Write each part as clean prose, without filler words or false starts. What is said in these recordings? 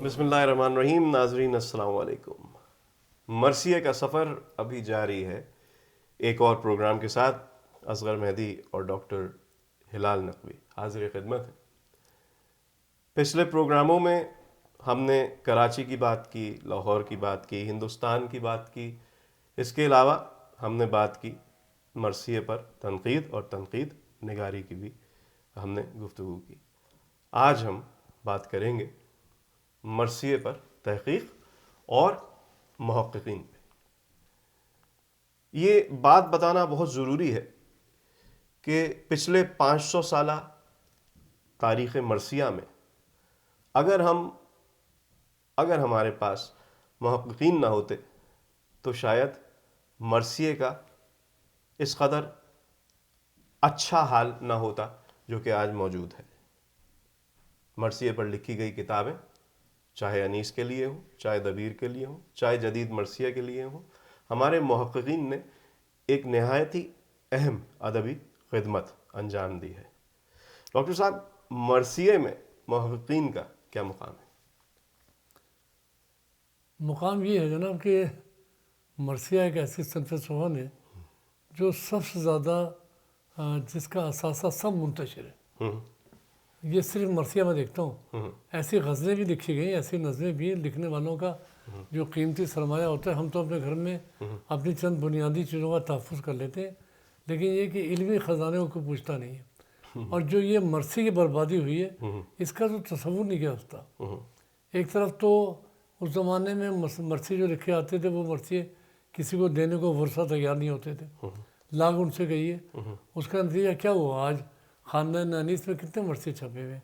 بسم اللہ الرحمن الرحیم. ناظرین السلام علیکم. مرثیے کا سفر ابھی جاری ہے ایک اور پروگرام کے ساتھ. اصغر مہدی اور ڈاکٹر ہلال نقوی حاضر خدمت ہیں. پچھلے پروگراموں میں ہم نے کراچی کی بات کی، لاہور کی بات کی، ہندوستان کی بات کی. اس کے علاوہ ہم نے بات کی مرثیے پر تنقید اور تنقید نگاری کی بھی ہم نے گفتگو کی. آج ہم بات کریں گے مرثیے پر تحقیق اور محققین پہ. یہ بات بتانا بہت ضروری ہے کہ پچھلے 500 سالہ تاریخ مرثیہ میں اگر ہمارے پاس محققین نہ ہوتے تو شاید مرثیے کا اس قدر اچھا حال نہ ہوتا جو کہ آج موجود ہے. مرثیے پر لکھی گئی کتابیں چاہے انیس کے لیے ہوں، چاہے دبیر کے لیے ہوں، چاہے جدید مرثیہ کے لیے ہوں، ہمارے محققین نے ایک نہایت ہی اہم ادبی خدمت انجام دی ہے. ڈاکٹر صاحب، مرثیے میں محققین کا کیا مقام ہے؟ مقام یہ ہے جناب کہ مرثیہ ایک ایسی صنف سخن ہے جو سب سے زیادہ جس کا اثاثہ سب منتشر ہے. یہ صرف مرثیہ میں دیکھتا ہوں. ایسی غزلیں بھی لکھی گئی، ایسی نظمیں بھی لکھنے والوں کا جو قیمتی سرمایہ ہوتا ہے. ہم تو اپنے گھر میں اپنی چند بنیادی چیزوں کا تحفظ کر لیتے ہیں، لیکن یہ کہ علمی خزانے کو پوچھتا نہیں ہے. اور جو یہ مرثی کی بربادی ہوئی ہے اس کا تو تصور نہیں کیا ہوتا. ایک طرف تو اس زمانے میں مرثی جو لکھے آتے تھے وہ مرثی کسی کو دینے کو ورثہ تیار نہیں ہوتے تھے. لاگ ان سے گئی ہے. اس کا نتیجہ کیا ہوا؟ آج خاندان انیس میں کتنے مرثی چھپے ہوئے،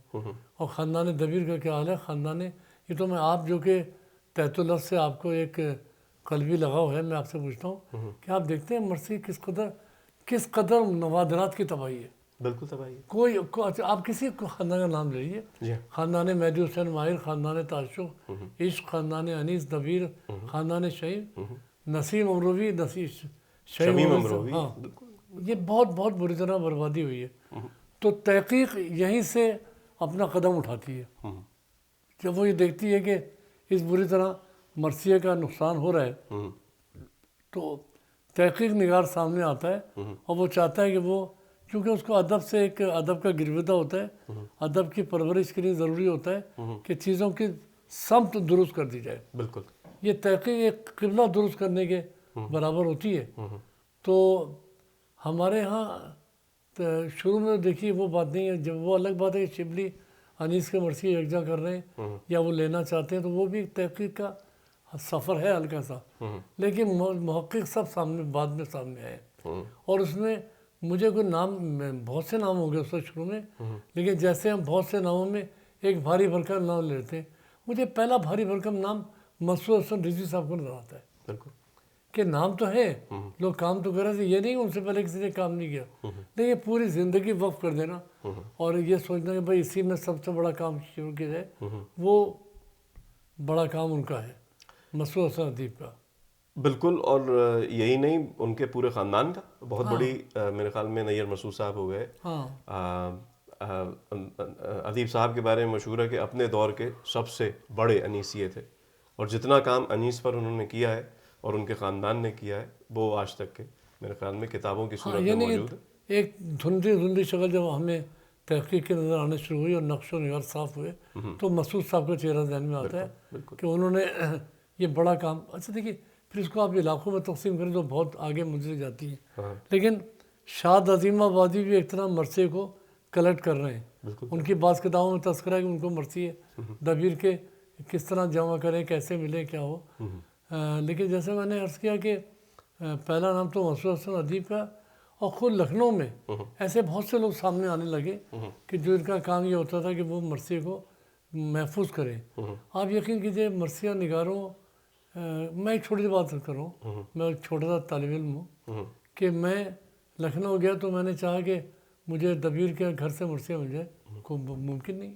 اور خاندان دبیر کا کیا حال ہے. خاندان یہ تو میں آپ جو کہ تحت لفظ سے آپ کو ایک قلبی لگاؤ ہے، میں آپ سے پوچھتا ہوں کہ آپ دیکھتے ہیں مرثی کس قدر نوادرات کی تباہی ہے. بالکل تباہی. کوئی آپ کسی خاندان کا نام لے لیجیے. خاندان مہدی حسین ماہر، خاندان تعشق عشق، خاندان انیس دبیر، خاندان شہید نسیم امروی، شمیم امروی. ہاں، یہ بہت بہت بری طرح بربادی ہوئی ہے. تو تحقیق یہیں سے اپنا قدم اٹھاتی ہے. جب وہ یہ دیکھتی ہے کہ اس بری طرح مرثیے کا نقصان ہو رہا ہے تو تحقیق نگار سامنے آتا ہے اور وہ چاہتا ہے کہ وہ، چونکہ اس کو ادب سے ایک ادب کا گرویدہ ہوتا ہے، ادب کی پرورش کے لیے ضروری ہوتا ہے کہ چیزوں کی سمت درست کر دی جائے. بالکل. یہ تحقیق ایک قبلہ درست کرنے کے برابر ہوتی ہے. تو ہمارے ہاں شروع میں دیکھیے وہ بات نہیں ہے. جب وہ الگ بات ہے کہ شبلی انیس کے مرثیے یکجا کر رہے ہیں یا وہ لینا چاہتے ہیں تو وہ بھی تحقیق کا سفر ہے ہلکا سا. لیکن محقق سب سامنے بعد میں سامنے آئے، اور اس میں مجھے کوئی نام، بہت سے نام ہو گئے اس وقت شروع میں، لیکن جیسے ہم بہت سے ناموں میں ایک بھاری بھرکم نام لیتے ہیں، مجھے پہلا بھاری بھرکم نام مسعود حسن رضوی صاحب کو نظر آتا ہے. بالکل. کہ نام تو ہے، لوگ کام تو کر رہے تھے، یہ نہیں ان سے پہلے کسی نے کام نہیں کیا، لیکن پوری زندگی وقف کر دینا اور یہ سوچنا کہ بھائی اسی میں سب سے بڑا کام شروع کیا جائے، وہ بڑا کام ان کا ہے، مسعود حسن ادیب کا. بالکل. اور یہی نہیں، ان کے پورے خاندان کا بہت بڑی، میرے خیال میں نیر مسعود صاحب ہو گئے. ادیب صاحب کے بارے میں مشہور ہے کہ اپنے دور کے سب سے بڑے انیسیے تھے، اور جتنا کام انیس پر انہوں نے کیا ہے اور ان کے خاندان نے کیا ہے وہ آج تک کے میرے خیال میں کتابوں کی صورت میں موجود ہے. ایک دھندلی شکل جب ہمیں تحقیق کے نظر آنے شروع ہوئی اور نقش و نگار صاف ہوئے تو مسعود صاحب کا چہرہ ذہن میں آتا ہے کہ انہوں نے یہ بڑا کام. اچھا دیکھیے، پھر اس کو آپ علاقوں میں تقسیم کریں تو بہت آگے منزل جاتی ہے، لیکن شاد عظیم آبادی بھی ایک طرح مرثیے کو کلیکٹ کر رہے ہیں. ان کی بعض کتابوں میں تذکرہ ہے کہ ان کو مرثیے دبیر کے کس طرح جمع کریں، کیسے ملے، کیا ہو. لیکن جیسے میں نے عرض کیا کہ پہلا نام تو مسعود حسن ادیب کا، اور خود لکھنؤ میں ایسے بہت سے لوگ سامنے آنے لگے کہ جو ان کا کام یہ ہوتا تھا کہ وہ مرثیے کو محفوظ کریں. آپ یقین کیجئے مرثیہ نگاروں، میں ایک چھوٹی سی بات کروں، میں ایک چھوٹا سا طالب علم ہوں کہ میں لکھنؤ گیا تو میں نے چاہا کہ مجھے دبیر کے گھر سے مرثیہ مل جائے، کوئی ممکن نہیں.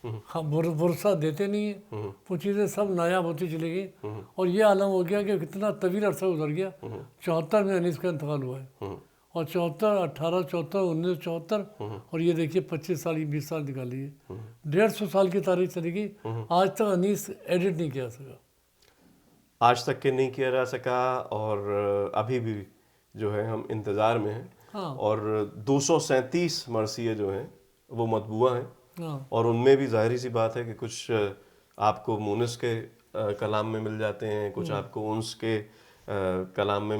ورثہ دیتے نہیں ہیں، وہ چیزیں سب نایاب ہوتی چلی گئی، اور یہ عالم ہو گیا کہ کتنا طویل عرصہ گزر گیا. 74 میں انیس کا انتقال ہوا ہے، اور 74، 1874، 1974، اور یہ دیکھیے 25 سال 20 سال نکال لیے. 150 سال کی تاریخ چلے گی، آج تک انیس ایڈٹ نہیں کیا سکا. آج تک کہ نہیں کیا جا سکا، اور ابھی بھی جو ہے ہم انتظار میں ہیں. ہاں اور 237 مرثیے جو ہیں وہ مطبوعہ ہیں، ہاں اور ان میں بھی ظاہری سی بات ہے کہ کچھ آپ کو مونس کے کلام میں مل جاتے ہیں، کچھ آپ کو انس کے کلام میں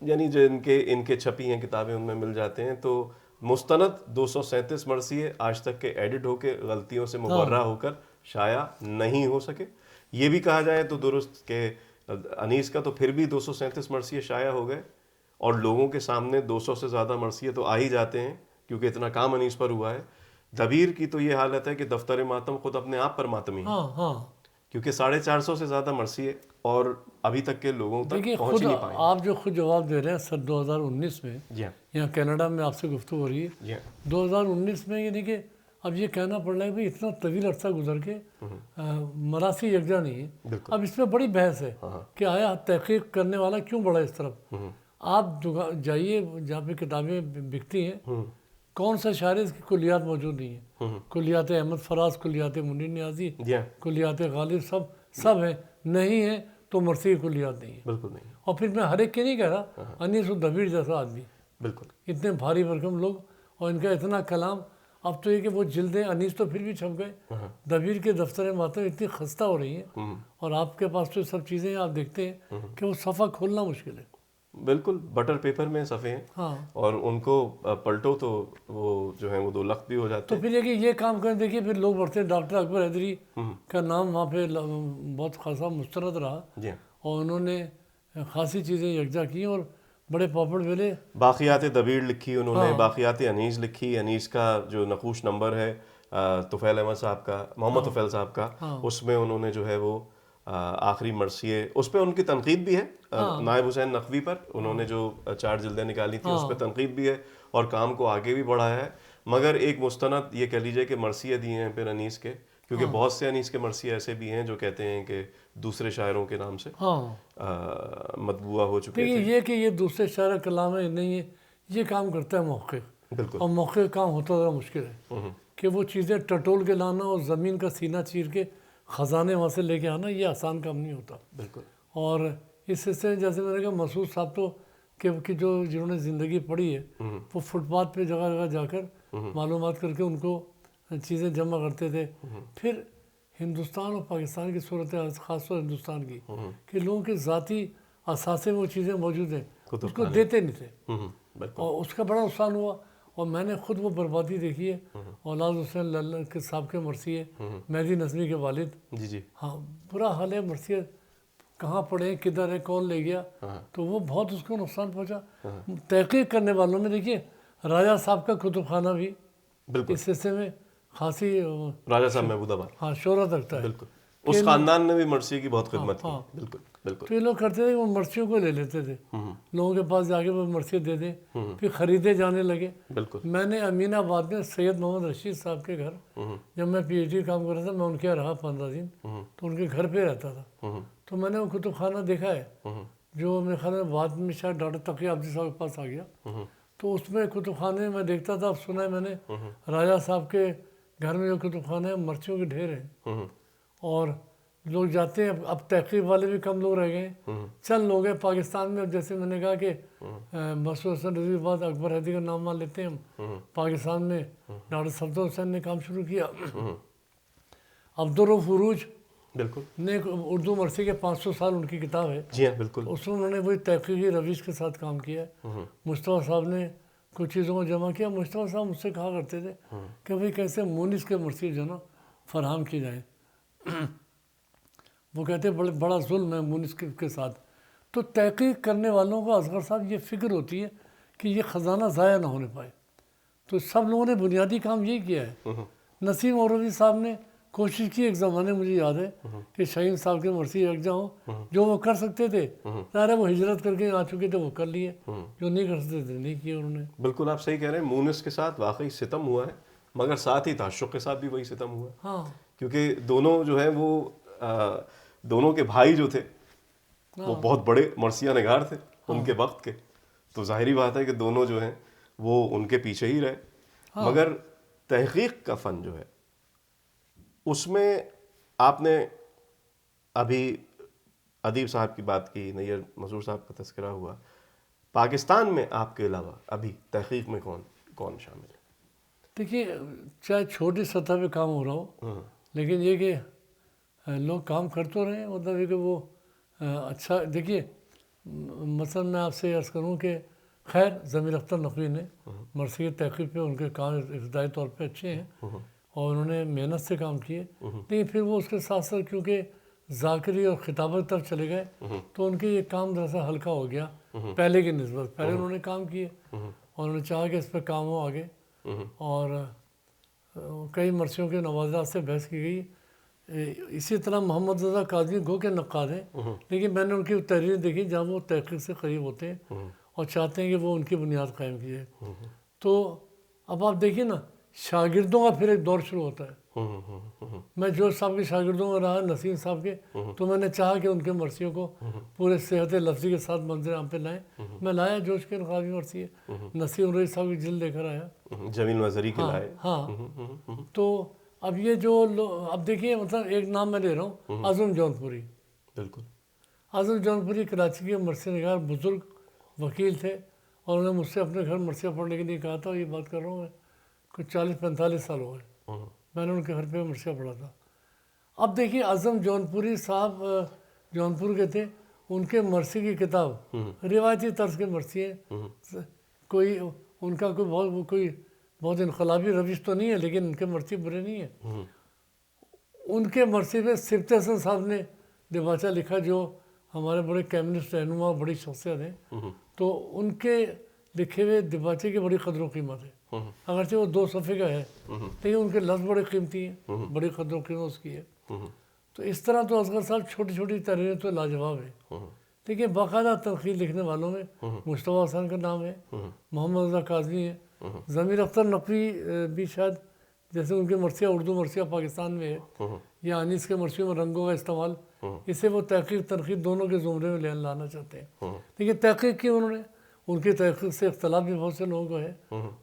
یعنی جو ان کے چھپی ہیں کتابیں ان میں مل جاتے ہیں. تو مستند 237 مرثیے آج تک کے ایڈٹ ہو کے غلطیوں سے مبرہ ہو کر شائع نہیں ہو سکے. یہ بھی کہا جائے تو درست کہ انیس کا تو پھر بھی 237 مرثیے شائع ہو گئے، اور لوگوں کے سامنے 200 سے زیادہ مرثیے تو آ ہی جاتے ہیں کیونکہ اتنا کام انیس پر ہوا ہے. دبیر کی تو یہ حالت ہے کہ دفتر ماتم خود اپنے آپ پر ماتمی ہے، ہاں ہاں. کیونکہ 450 سے زیادہ مرثیے اور ابھی تک کے لوگوں تک دیکھیے پہنچ خود ہی نہیں پائے. آپ جو خود جواب دے رہے ہیں سر 2019 میں جی ہاں، یہاں کینیڈا میں آپ سے گفتگو ہو رہی ہے. جی ہاں، 2019 میں یعنی کہ اب یہ کہنا پڑ رہا ہے کہ اتنا طویل عرصہ گزر کے مراثی یکجا نہیں ہے. بالکل. اب اس میں بڑی بحث ہے کہ آیا تحقیق کرنے والا کیوں بڑا اس طرف. آپ جائیے جہاں پہ کتابیں بکتی ہیں، کون سا شاعر اس کی کلیات موجود نہیں ہیں. کلیات احمد فراز، کلیات منیر نیازی، جی ہاں، کلیات غالب، سب ہیں. نہیں ہیں تو مرثی کلیات نہیں ہے. بالکل نہیں. اور پھر میں ہر ایک کے نہیں کہہ رہا، انیس الدبیر جیسا آدمی، بالکل. اتنے بھاری بھرکم لوگ اور ان کا اتنا کلام. اب تو یہ کہ وہ جلدیں انیس تو پھر بھی چھپ گئے، دبیر کے دفتر ماتم اتنی خستہ ہو رہی ہیں، اور آپ کے پاس تو سب چیزیں آپ دیکھتے ہیں کہ وہ صفحہ کھولنا مشکل ہے. بالکل بٹر پیپر میں صفحے ہیں، ہاں اور ان کو پلٹو تو وہ جو ہے وہ 2 لخت بھی ہو جاتے تو ہیں. پھر یہ کہ یہ کام کریں. دیکھیے پھر لوگ بڑھتے ہیں. ڈاکٹر اکبر حیدری کا نام وہاں پہ بہت خاصا مسترد رہا، جی ہاں. اور انہوں نے خاصی چیزیں یکجا کی اور بڑے پاپڑ ملے. باقیات دبیر لکھی انہوں نے، ہاں. باقیات انیس لکھی. انیس کا جو نقوش نمبر ہے طفیل احمد صاحب کا، محمد طفیل صاحب کا، اس میں انہوں نے جو ہے وہ آخری مرثیے، اس پہ ان کی تنقید بھی ہے نائب حسین نقوی پر. انہوں نے جو 4 جلدیں نکالی تھیں اس پہ تنقید بھی ہے اور کام کو آگے بھی بڑھایا ہے. مگر ایک مستند یہ کہہ لیجئے کہ مرثیے دیے ہیں پھر انیس کے، کیونکہ بہت سے انیس کے مرثیے ایسے بھی ہیں جو کہتے ہیں کہ دوسرے شاعروں کے نام سے مطبوعہ ہو چکے دیکھیے تھے. یہ کہ یہ دوسرے شاعر کلام ہے نہیں ہے، یہ کام کرتا ہے محقق. بالکل. اور محقق کام ہوتا ذرا مشکل ہے کہ وہ چیزیں ٹٹول کے لانا اور زمین کا سینہ چیر کے خزانے وہاں سے لے کے آنا، یہ آسان کام نہیں ہوتا. بالکل. اور اس سلسلے جیسے میں نے کہا مسعود صاحب تو کہ جنہوں نے زندگی پڑھی ہے وہ فٹ پاتھ پہ جگہ جگہ جا کر معلومات کر کے ان کو چیزیں جمع کرتے تھے. پھر ہندوستان اور پاکستان کی صورت خاص طور ہندوستان کی کہ لوگوں کے ذاتی اثاثے میں وہ چیزیں موجود ہیں، اس کو دیتے نہیں تھے، اور اس کا بڑا نقصان ہوا. اور میں نے خود وہ بربادی دیکھی ہے. اولاد حسین للہ کے صاحب کے مرثیے، مہدی نظمی کے والد. جی جی. ہاں برا حال ہے. مرثیے کہاں پڑے ہیں، کدھر ہے، کون لے گیا، تو وہ بہت اس کو نقصان پہنچا. تحقیق کرنے والوں میں دیکھیے راجہ صاحب کا کتب خانہ بھی بالکل. اس سلسلے میں خاصی راجہ صاحب محمود آباد. ہاں شہرت رکھتا ہے. بالکل. اس خاندان نے بھی مرثیے کی بہت خدمت کی. بالکل بالکل. تو یہ لوگ کرتے تھے کہ وہ مرثیوں کو لے لیتے تھے، لوگوں کے پاس جا کے وہ مرثیے دے دیں، پھر خریدے جانے لگے. بالکل. میں نے امین آباد میں سید محمد رشید صاحب کے گھر، جب میں پی ایچ ڈی کام کر رہا تھا، میں ان کے یہاں رہا 15 دن، تو ان کے گھر پہ رہتا تھا. تو میں نے وہ کتب خانہ دیکھا ہے جو میرے خیال میں بعد میں شاید ڈاکٹر تقی عبدی صاحب کے پاس آ گیا. تو اس میں کتب خانے میں دیکھتا تھا. اب سنا ہے میں نے راجہ صاحب کے گھر میں جو کتب خانے ہیں مرثیوں کے ڈھیر ہیں، اور لوگ جاتے ہیں. اب تحقیق والے بھی کم لوگ رہ گئے ہیں، چند لوگ ہیں پاکستان میں. اب جیسے میں نے کہا کہ مسعود حسین رضوی کے بعد اکبر حیدری کا نام مان لیتے ہیں ہم. پاکستان میں ڈاکٹر صفدر حسین نے کام شروع کیا. عبدالرؤف عروج بالکل نے اردو مرثی کے 500 سال ان کی کتاب ہے. جی ہاں بالکل. اس میں انہوں نے وہی تحقیقی روش کے ساتھ کام کیا ہے. مصطفیٰ صاحب نے کچھ چیزوں کو جمع کیا. مصطفیٰ صاحب مجھ سے کہا کرتے تھے کہ بھائی کیسے مونس کے مرثی جو نا فراہم کی جائیں. وہ کہتے ہیں بڑا ظلم ہے مونس کے ساتھ. تو تحقیق کرنے والوں کو اصغر صاحب یہ فکر ہوتی ہے کہ یہ خزانہ ضائع نہ ہونے پائے. تو سب لوگوں نے بنیادی کام یہی کیا ہے. نسیم اوروی صاحب نے کوشش کی ایک زمانے مجھے یاد ہے کہ شہین صاحب کے مرثی یکجا ہوں، جو وہ کر سکتے تھے. ظاہر ہے وہ ہجرت کر کے آ چکے تھے، وہ کر لیے. جو نہیں کر سکتے تھے نہیں کیے انہوں نے. بالکل آپ صحیح کہہ رہے ہیں. مونس کے ساتھ واقعی ستم ہوا ہے، مگر ساتھ ہی تعشق کے ساتھ بھی وہی ستم ہوا ہے. ہاں کیونکہ دونوں جو ہے وہ دونوں کے بھائی جو تھے وہ بہت بڑے مرثیہ نگار تھے ان کے وقت کے. تو ظاہری بات ہے کہ دونوں جو ہیں وہ ان کے پیچھے ہی رہے. مگر تحقیق کا فن جو ہے اس میں آپ نے ابھی ادیب صاحب کی بات کی، نیر مسرور صاحب کا تذکرہ ہوا، پاکستان میں آپ کے علاوہ ابھی تحقیق میں کون شامل ہے؟ دیکھیے چاہے چھوٹی سطح پہ کام ہو رہا ہو، لیکن یہ کہ لوگ کام کر تو رہے ہیں، مطلب یہ کہ وہ اچھا. دیکھیے مثلا میں آپ سے عرض کروں کہ خیر ضمیر اختر نقوی نے مرثی کی تحقیق پہ ان کے کام ابتدائی طور پہ اچھے ہیں اور انہوں نے محنت سے کام کیے، لیکن پھر وہ اس کے ساتھ ساتھ کیونکہ ذاکری اور خطابت طرف چلے گئے تو ان کے یہ کام دراصل ہلکا ہو گیا پہلے کی نسبت. پہلے انہوں نے کام کیے اور انہوں نے چاہا کہ اس پہ کام ہو آگے، اور کئی مرثیوں کے نوازات سے بحث کی گئی. اسی طرح محمد رضا کاظمی گو کے نقاد ہیں، لیکن میں نے ان کی تحریریں دیکھی جہاں وہ تحقیق سے قریب ہوتے ہیں اور چاہتے ہیں کہ وہ ان کی بنیاد قائم کی جائے. تو اب آپ دیکھیے نا، شاگردوں کا پھر ایک دور شروع ہوتا ہے. میں جوش صاحب کے شاگردوں میں رہا، نسیم صاحب کے، تو میں نے چاہا کہ ان کے مرثیوں کو پورے صحت لفظی کے ساتھ منظر عام پہ لائیں. میں لایا جوش کے نقابی مرثی ہے، نسیم رئی صاحب کی جلد لے کر آیا، جمیل مظہری کے لائے. ہاں. تو اب یہ جو اب دیکھیے مطلب ایک نام میں لے رہا ہوں، اعظم جون پوری. بالکل. اعظم جون پوری کراچی کے مرثی نگار بزرگ وکیل تھے اور انہوں نے مجھ سے اپنے گھر مرثیہ پڑھنے کے لیے کہا تھا. یہ بات کر رہا ہوں میں کچھ 40-45 سال ہو گئے میں نے ان کے گھر پہ مرثیہ پڑھا تھا. اب دیکھیے اعظم جون پوری صاحب جون پور کے تھے، ان کے مرثی کی کتاب روایتی طرز کے مرثی ہیں، کوئی ان کا کوئی بہت انقلابی روش تو نہیں ہے، لیکن ان کے مرثی برے نہیں ہیں. ان کے مرثی پہ سبط حسن صاحب نے دیباچہ لکھا جو ہمارے بڑے کمیونسٹ رہنما بڑی شخصیت ہیں، تو ان کے لکھے ہوئے دیباچے کی بڑی قدر و قیمت ہے، اگرچہ وہ 2 صفحے کا ہے لیکن ان کے لفظ بڑے قیمتی ہیں، بڑی قدر و قیمت اس کی ہے. تو اس طرح تو اصغر صاحب چھوٹی چھوٹی تحریریں تو لاجواب ہیں، لیکن باقاعدہ تنقید لکھنے والوں میں مصطفیٰ حسن کا نام ہے، محمد رضا کاظمی ہے، ضمیر اختر نقوی بھی شاید، جیسے ان کی مرثیہ اردو مرثیہ پاکستان میں ہے، یا انیس کے مرثیوں میں رنگوں کا استعمال، اسے وہ تحقیق تنقید دونوں کے زمرے میں لانا چاہتے ہیں. لیکن تحقیق کی انہوں نے، ان کی تحقیق سے اختلاف بھی بہت سے لوگوں کو ہے،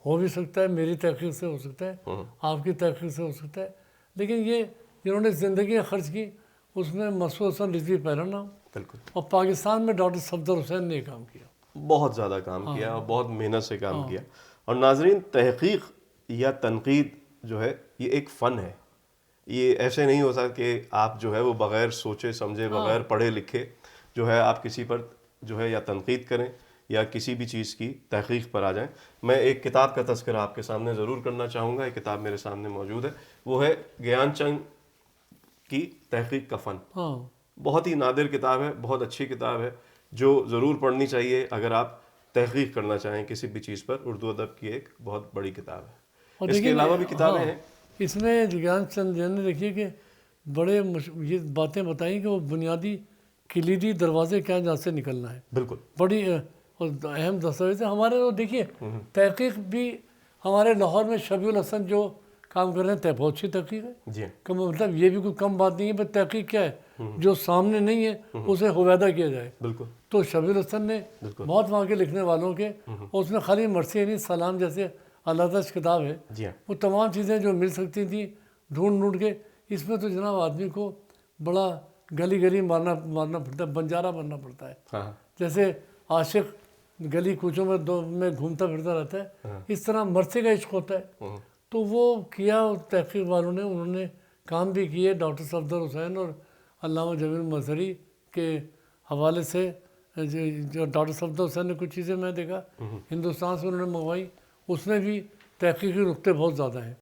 ہو بھی سکتا ہے میری تحقیق سے ہو سکتا ہے، آپ کی تحقیق سے ہو سکتا ہے، لیکن یہ جنہوں نے زندگیاں خرچ کی اس میں مسعود حسن رضوی پہلا نام، اور پاکستان میں ڈاکٹر صفدر حسین نے کام کیا، بہت زیادہ کام کیا اور بہت محنت سے کام کیا. اور ناظرین، تحقیق یا تنقید جو ہے یہ ایک فن ہے. یہ ایسے نہیں ہو سکتا کہ آپ جو ہے وہ بغیر سوچے سمجھے، بغیر پڑھے لکھے جو ہے آپ کسی پر جو ہے یا تنقید کریں یا کسی بھی چیز کی تحقیق پر آ جائیں. میں ایک کتاب کا تذکرہ آپ کے سامنے ضرور کرنا چاہوں گا. ایک کتاب میرے سامنے موجود ہے، وہ ہے گیان چند کی تحقیق کا فن. بہت ہی نادر کتاب ہے، بہت اچھی کتاب ہے جو ضرور پڑھنی چاہیے اگر آپ تحقیق کرنا چاہیں کسی بھی چیز پر. اردو ادب کی ایک بہت بڑی کتاب ہے. اس کے علاوہ بھی کتابیں ہیں. اس میں گیان چند نے دیکھیے کہ بڑے یہ باتیں بتائیں کہ وہ بنیادی کلیدی دروازے کیا جہاں سے نکلنا ہے. بالکل. بڑی اہم دستاویز ہے ہمارے. وہ دیکھیے تحقیق بھی ہمارے لاہور میں شبیع الحسن جو کام کر رہے ہیں بہت اچھی تحقیق ہے. جی مطلب یہ بھی کوئی کم بات نہیں ہے، بس تحقیق کیا ہے جو سامنے نہیں ہے اسے ہویدہ کیا جائے. بالکل. تو شبیع الحسن نے بہت وہاں کے لکھنے والوں کے، اور اس میں خالی مرثیہ نہیں، سلام جیسے علادش کتاب ہے، وہ تمام چیزیں جو مل سکتی تھیں ڈھونڈ کے. اس میں تو جناب آدمی کو بڑا گلی گلی مارنا پڑتا ہے، بنجارا بننا پڑتا ہے. جیسے عاشق گلی کوچوں میں گھومتا پھرتا رہتا ہے، اس طرح مرثی کا عشق ہوتا ہے. تو وہ کیا تحقیق والوں نے، انہوں نے کام بھی کیے. ڈاکٹر صفدر حسین اور علامہ جمیل مظہری کے حوالے سے جو ڈاکٹر صفدر حسین نے کچھ چیزیں میں دیکھا ہندوستان سے انہوں نے منگوائی، اس میں بھی تحقیقی نقطے بہت زیادہ ہیں.